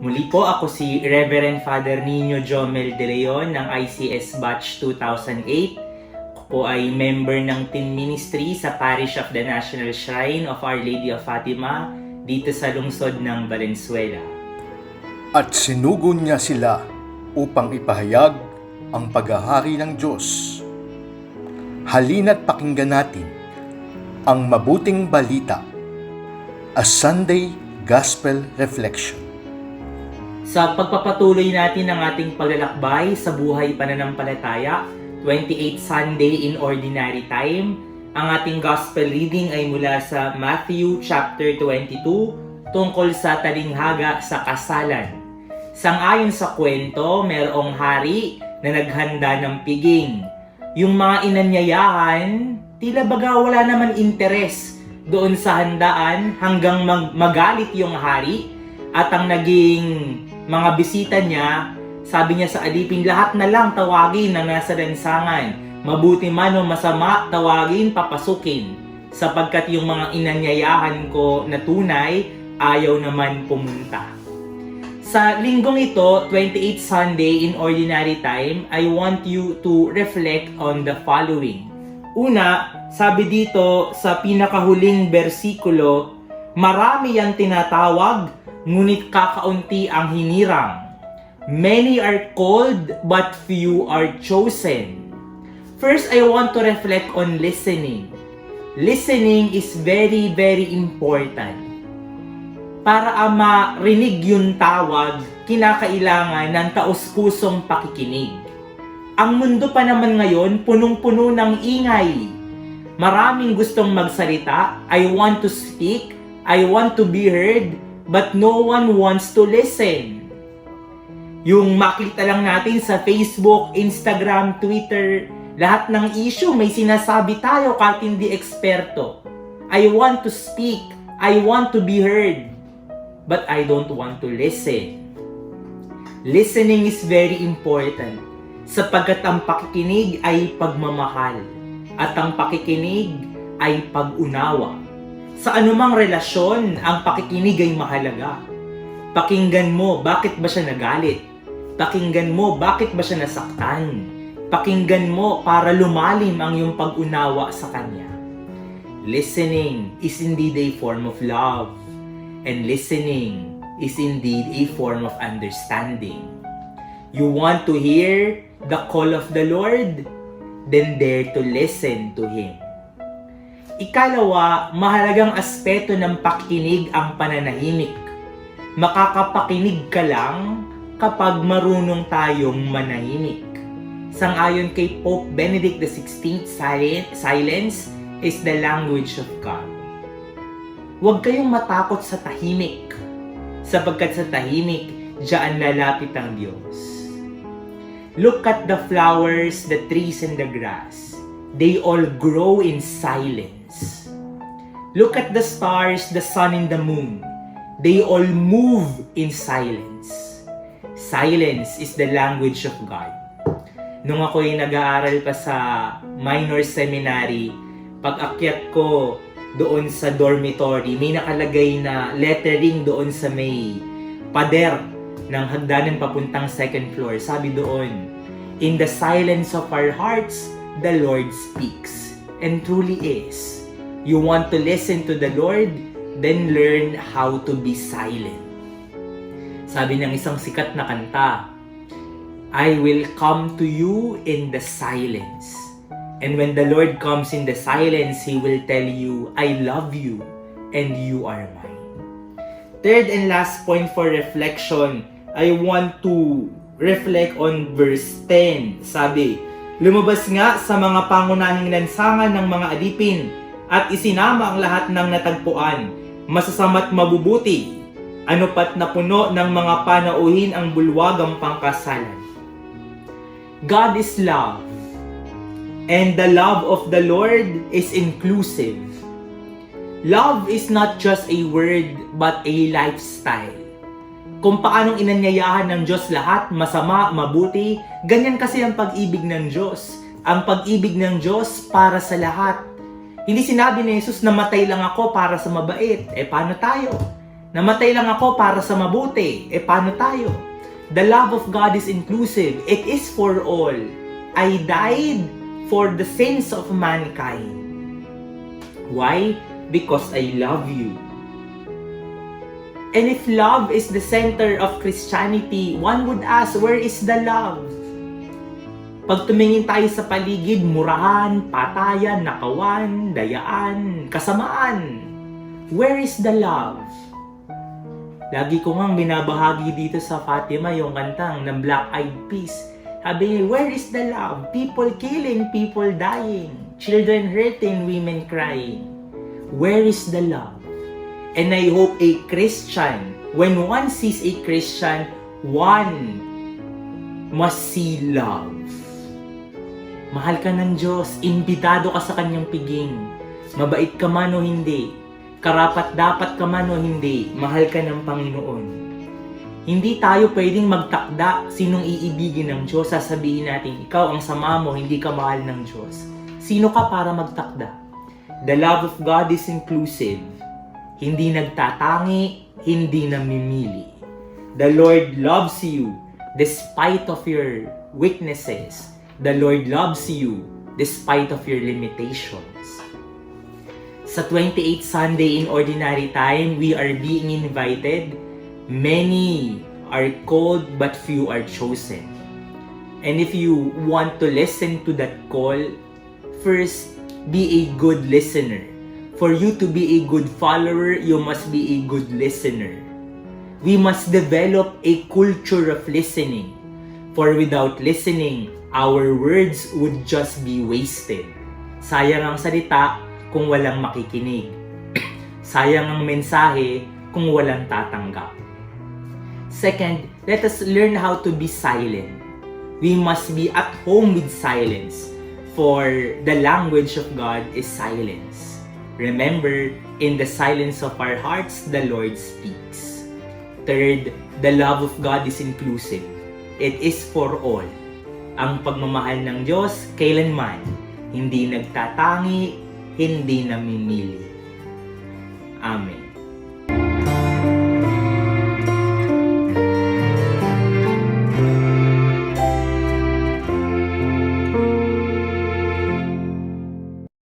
Muli po ako si Reverend Father Nino Jomel De Leon ng ICS Batch 2008. Ako po ay member ng team ministry sa Parish of the National Shrine of Our Lady of Fatima dito sa lungsod ng Valenzuela. At sinugo niya sila upang ipahayag ang paghahari ng Diyos. Halina't pakinggan natin ang mabuting balita, a Sunday Gospel Reflection. Sa pagpapatuloy natin ng ating paglalakbay sa buhay pananampalataya, 28 Sunday in Ordinary Time, ang ating Gospel reading ay mula sa Matthew chapter 22 tungkol sa talinghaga sa kasalan. Sang-ayon sa kwento, mayroong hari na naghanda ng piging. Yung mga inanyayahan, tila baga wala naman interes doon sa handaan hanggang magalit yung hari at ang naging mga bisita niya, sabi niya sa alipin, lahat na lang tawagin na nasa lansangan. Mabuti man o masama, tawagin, papasukin. Sapagkat yung mga inanyayahan ko na tunay, ayaw naman pumunta. Sa linggong ito, 28 Sunday in Ordinary Time, I want you to reflect on the following. Una, sabi dito sa pinakahuling bersikulo, marami ang tinatawag, ngunit kakaunti ang hinirang. Many are called, but few are chosen. First, I want to reflect on listening. Listening is very, very important. Para marinig yung tawag, kinakailangan ng taus-pusong pakikinig. Ang mundo pa naman ngayon, punong-puno ng ingay. Maraming gustong magsalita, I want to speak, I want to be heard, but no one wants to listen. Yung makita lang natin sa Facebook, Instagram, Twitter, lahat ng issue may sinasabi tayo kahit hindi eksperto. I want to speak, I want to be heard, but I don't want to listen. Listening is very important sapagkat ang pakikinig ay pagmamahal at ang pakikinig ay pag-unawa. Sa anumang relasyon, ang pakikinig ay mahalaga. Pakinggan mo bakit ba siya nagalit. Pakinggan mo bakit ba siya nasaktan. Pakinggan mo para lumalim ang iyong pag-unawa sa kanya. Listening is indeed a form of love. And listening is indeed a form of understanding. You want to hear the call of the Lord? Then dare to listen to Him. Ikalawa, mahalagang aspeto ng pakikinig ang pananahimik. Makakapakinig ka lang kapag marunong tayong manahimik. Sang-ayon kay Pope Benedict XVI, silence is the language of God. Huwag kayong matakot sa tahimik, sapagkat sa tahimik, diyan lalapit ang Diyos. Look at the flowers, the trees, and the grass. They all grow in silence. Look at the stars, the sun, and the moon. They all move in silence. Silence is the language of God. Nung ako'y nag-aaral pa sa minor seminary, pag-akyat ko doon sa dormitory, may nakalagay na lettering doon sa may pader ng hagdanan papuntang second floor. Sabi doon, in the silence of our hearts, the Lord speaks. And truly is. You want to listen to the Lord, then learn how to be silent. Sabi ng isang sikat na kanta, I will come to you in the silence. And when the Lord comes in the silence, He will tell you, I love you and you are mine. Third and last point for reflection, I want to reflect on verse 10. Sabi, lumabas nga sa mga pangunahing lansangan ng mga alipin at isinama ang lahat ng natagpuan, masasama't mabubuti, ano pat napuno ng mga panauhin ang bulwagang pangkasalan. God is love. And the love of the Lord is inclusive. Love is not just a word, but a lifestyle. Kung paanong inanyayahan ng Diyos lahat, masama, mabuti, ganyan kasi ang pag-ibig ng Diyos. Ang pag-ibig ng Diyos para sa lahat. Hindi sinabi ni Jesus na matay lang ako para sa mabait. Paano tayo? Namatay lang ako para sa mabuti. Paano tayo? The love of God is inclusive. It is for all. I died for the sins of mankind. Why? Because I love you. And if love is the center of Christianity, one would ask, where is the love? Pag tumingin tayo sa paligid, murahan, patayan, nakawan, dayaan, kasamaan. Where is the love? Lagi ko ngang binabahagi dito sa Fatima yung kantang ng Black Eyed Peas. Sabi niya, where is the love? People killing, people dying, children hurting, women crying. Where is the love? And I hope a Christian, when one sees a Christian, one must see love. Mahal ka ng Diyos, imbitado ka sa kanyang piging. Mabait ka man o hindi, karapat-dapat ka man o hindi, mahal ka ng Panginoon. Hindi tayo pwedeng magtakda sinong iibigin ng Diyos. Sasabihin natin, ikaw ang sama mo, hindi ka mahal ng Diyos. Sino ka para magtakda? The love of God is inclusive. Hindi nagtatangi, hindi namimili. The Lord loves you despite of your weaknesses. The Lord loves you despite of your limitations. Sa 28th Sunday in Ordinary Time, we are being invited. Many are called but few are chosen. And if you want to listen to that call, first, be a good listener. For you to be a good follower, you must be a good listener. We must develop a culture of listening. For without listening, our words would just be wasted. Sayang ang salita kung walang makikinig. Sayang ang mensahe kung walang tatanggap. Second, let us learn how to be silent. We must be at home with silence, for the language of God is silence. Remember, in the silence of our hearts, the Lord speaks. Third, the love of God is inclusive. It is for all. Ang pagmamahal ng Diyos, kailanman, hindi nagtatangi, hindi namimili. Amen.